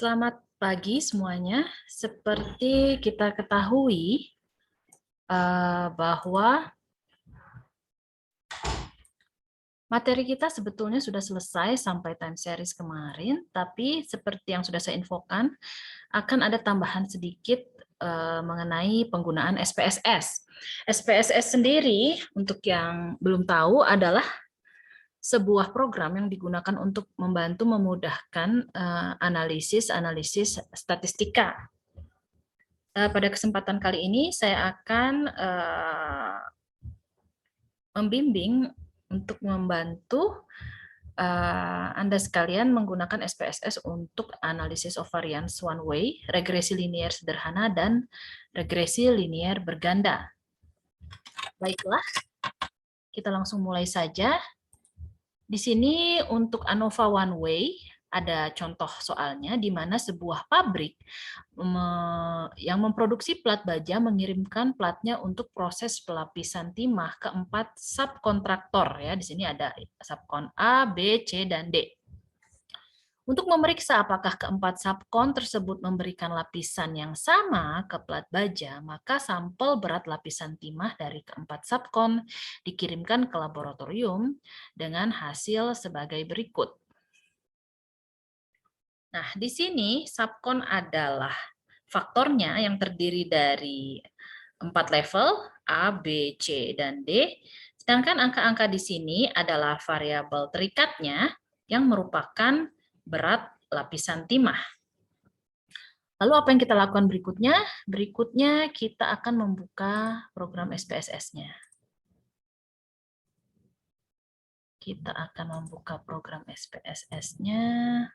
Selamat pagi semuanya. Seperti kita ketahui bahwa materi kita sebetulnya sudah selesai sampai time series kemarin, tapi seperti yang sudah saya infokan, akan ada tambahan sedikit mengenai penggunaan SPSS. SPSS sendiri, untuk yang belum tahu, adalah sebuah program yang digunakan untuk membantu memudahkan analisis statistika. Pada kesempatan kali ini saya akan membimbing untuk membantu Anda sekalian menggunakan SPSS untuk analisis of variance one way, regresi linear sederhana, dan regresi linear berganda. Baiklah, kita langsung mulai saja. Di sini untuk ANOVA one way, ada contoh soalnya di mana sebuah pabrik yang memproduksi plat baja mengirimkan platnya untuk proses pelapisan timah ke 4 subkontraktor. Ya, di sini ada subkon A, B, C, dan D. Untuk memeriksa apakah keempat subkon tersebut memberikan lapisan yang sama ke plat baja, maka sampel berat lapisan timah dari keempat subkon dikirimkan ke laboratorium dengan hasil sebagai berikut. Nah, di sini subkon adalah faktornya yang terdiri dari 4 level, A, B, C, dan D. Sedangkan angka-angka di sini adalah variabel terikatnya yang merupakan berat lapisan timah. Lalu apa yang kita lakukan berikutnya? Berikutnya kita akan membuka program SPSS-nya. Kita akan membuka program SPSS-nya.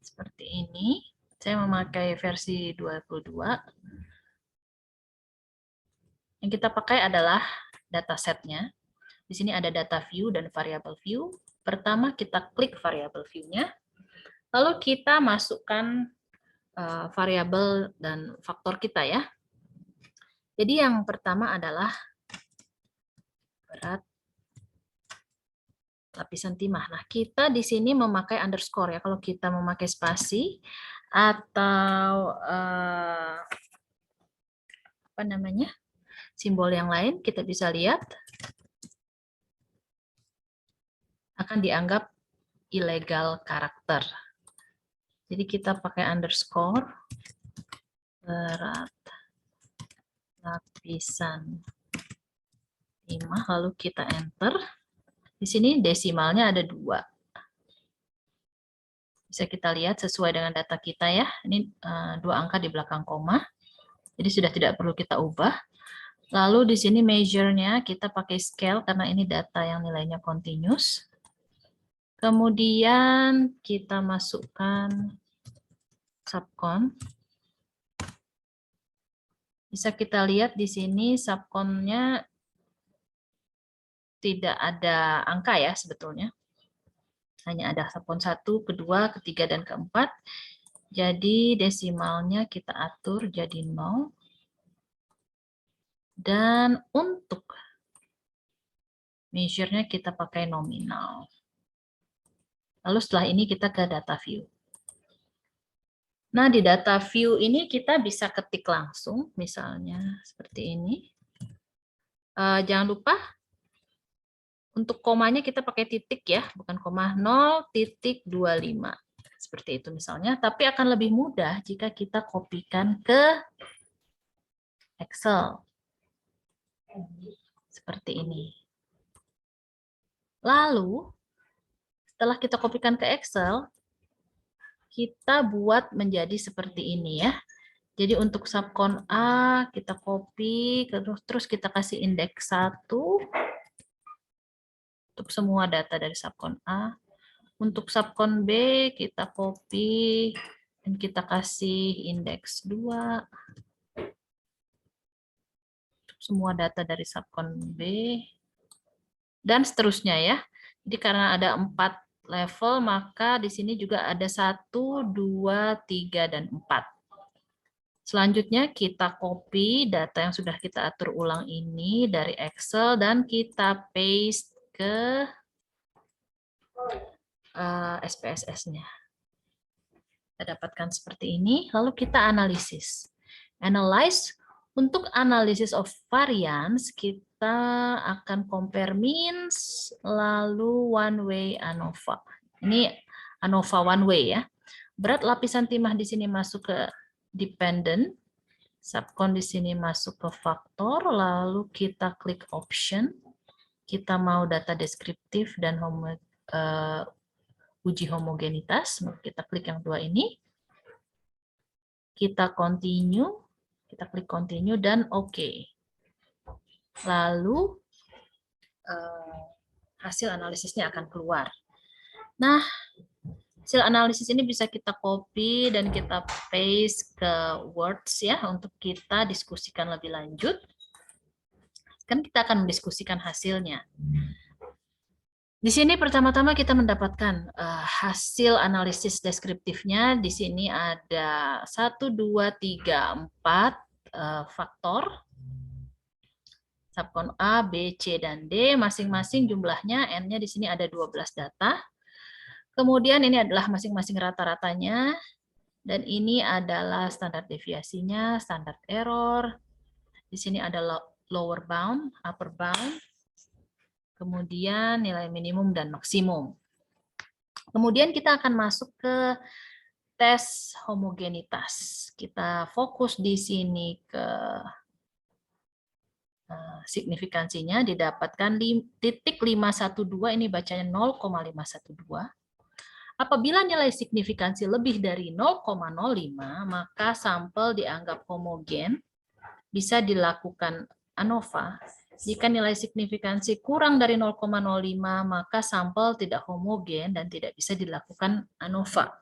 Seperti ini. Saya memakai versi 22. Yang kita pakai adalah datasetnya. Di sini ada data view dan variable view. Pertama kita klik variable view-nya. Lalu kita masukkan variabel dan faktor kita ya. Jadi yang pertama adalah berat lapisan timah. Nah, kita di sini memakai underscore ya. Kalau kita memakai spasi atau apa namanya? Simbol yang lain, kita bisa lihat akan dianggap ilegal karakter. Jadi kita pakai underscore berat lapisan timah, lalu kita enter. Di sini desimalnya ada 2. Bisa kita lihat sesuai dengan data kita ya. Ini 2 angka di belakang koma. Jadi sudah tidak perlu kita ubah. Lalu di sini measure-nya kita pakai scale karena ini data yang nilainya continuous. Kemudian kita masukkan subkon. Bisa kita lihat di sini subkonnya tidak ada angka ya sebetulnya. Hanya ada subkon 1, kedua, ketiga, dan keempat. Jadi desimalnya kita atur jadi 0. Dan untuk measure-nya kita pakai nominal. Lalu setelah ini kita ke data view. Nah, di data view ini kita bisa ketik langsung, misalnya seperti ini. Jangan lupa untuk komanya kita pakai titik ya, bukan koma, 0.25. Seperti itu misalnya, tapi akan lebih mudah jika kita kopikan ke Excel. Seperti ini. Lalu, setelah kita kopikan ke Excel, kita buat menjadi seperti ini ya. Jadi untuk subkon A kita copy, terus kita kasih indeks 1 untuk semua data dari subkon A. Untuk subkon B kita copy dan kita kasih indeks 2. Untuk semua data dari subkon B. Dan seterusnya ya. Jadi karena ada 4 level, maka di sini juga ada 1, 2, 3, dan 4. Selanjutnya kita copy data yang sudah kita atur ulang ini dari Excel dan kita paste ke SPSS-nya. Kita dapatkan seperti ini, lalu kita analisis. Analyze, untuk analysis of variance, kita akan compare means, lalu one way ANOVA. Ini ANOVA one way ya. Berat lapisan timah di sini masuk ke dependent, subcon di sini masuk ke faktor, lalu kita klik option. Kita mau data deskriptif dan uji homogenitas, kita klik yang dua ini. Kita continue, kita klik continue dan OK. Lalu hasil analisisnya akan keluar. Nah, hasil analisis ini bisa kita copy dan kita paste ke Words ya untuk kita diskusikan lebih lanjut. Kan kita akan mendiskusikan hasilnya. Di sini pertama-tama kita mendapatkan hasil analisis deskriptifnya. Di sini ada 1, 2, 3, 4 faktor. Subcon A, B, C, dan D. Masing-masing jumlahnya, N-nya di sini ada 12 data. Kemudian ini adalah masing-masing rata-ratanya. Dan ini adalah standar deviasinya, standar error. Di sini ada lower bound, upper bound. Kemudian nilai minimum dan maksimum. Kemudian kita akan masuk ke tes homogenitas. Kita fokus di sini ke signifikansinya, didapatkan titik 512, ini bacanya 0,512. Apabila nilai signifikansi lebih dari 0,05, maka sampel dianggap homogen, bisa dilakukan ANOVA. Jika nilai signifikansi kurang dari 0,05, maka sampel tidak homogen dan tidak bisa dilakukan ANOVA.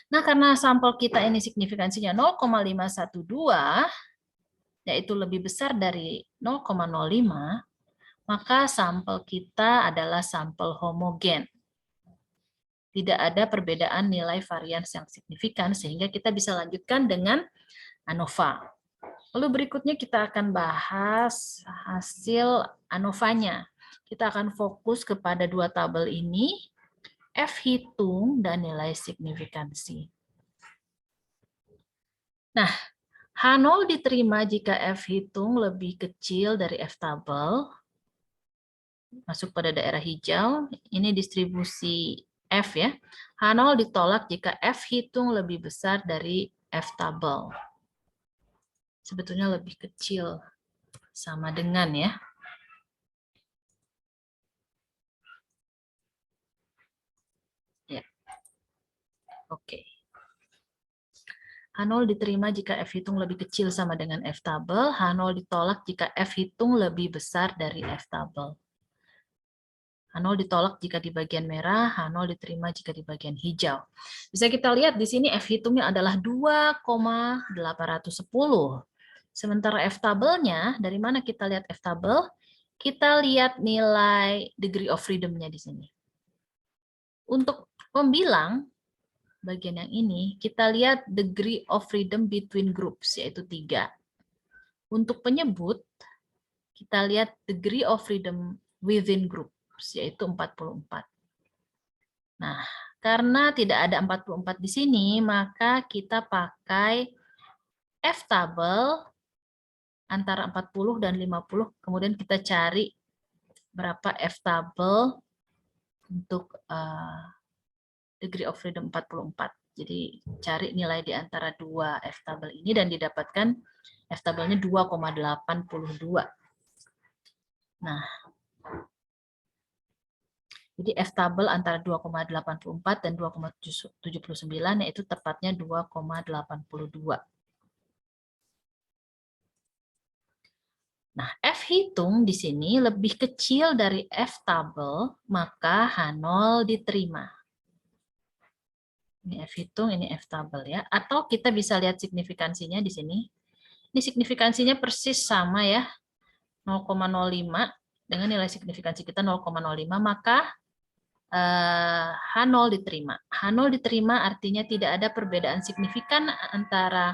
Nah, karena sampel kita ini signifikansinya 0,512, yaitu lebih besar dari 0,05, maka sampel kita adalah sampel homogen. Tidak ada perbedaan nilai varians yang signifikan, sehingga kita bisa lanjutkan dengan ANOVA. Lalu berikutnya kita akan bahas hasil ANOVA-nya. Kita akan fokus kepada dua tabel ini, F hitung dan nilai signifikansi. Nah, H0 diterima jika F hitung lebih kecil dari F tabel. Masuk pada daerah hijau, ini distribusi F ya. H0 ditolak jika F hitung lebih besar dari F tabel. Sebetulnya lebih kecil, sama dengan ya. Ya. Oke. H0 diterima jika F hitung lebih kecil sama dengan F tabel. H0 ditolak jika F hitung lebih besar dari F tabel. H0 ditolak jika di bagian merah, H0 diterima jika di bagian hijau. Bisa kita lihat di sini F hitungnya adalah 2,810. Sementara F tabelnya, dari mana kita lihat F tabel? Kita lihat nilai degree of freedom-nya di sini. Untuk pembilang, bagian yang ini, kita lihat degree of freedom between groups, yaitu 3. Untuk penyebut, kita lihat degree of freedom within groups, yaitu 44. Nah, karena tidak ada 44 di sini, maka kita pakai F tabel antara 40 dan 50, kemudian kita cari berapa F tabel untuk degree of freedom 44. Jadi cari nilai di antara dua F tabel ini dan didapatkan F tabelnya 2,82. Nah, jadi F tabel antara 2,84 dan 2,79, yaitu tepatnya 2,82. Nah, F hitung di sini lebih kecil dari F tabel, maka H0 diterima. Ini F hitung, ini F tabel ya. Atau kita bisa lihat signifikansinya di sini. Ini signifikansinya persis sama ya, 0,05 dengan nilai signifikansi kita 0,05, maka H0 diterima. H0 diterima artinya tidak ada perbedaan signifikan antara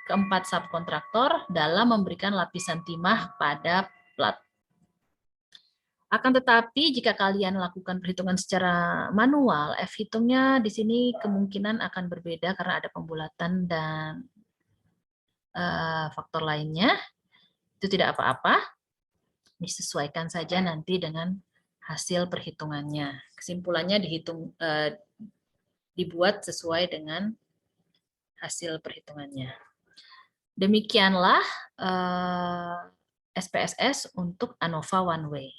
keempat subkontraktor dalam memberikan lapisan timah pada plat. Akan tetapi jika kalian lakukan perhitungan secara manual, F hitungnya di sini kemungkinan akan berbeda karena ada pembulatan dan faktor lainnya. Itu tidak apa-apa, disesuaikan saja nanti dengan hasil perhitungannya. Kesimpulannya dibuat sesuai dengan hasil perhitungannya. Demikianlah SPSS untuk ANOVA one way.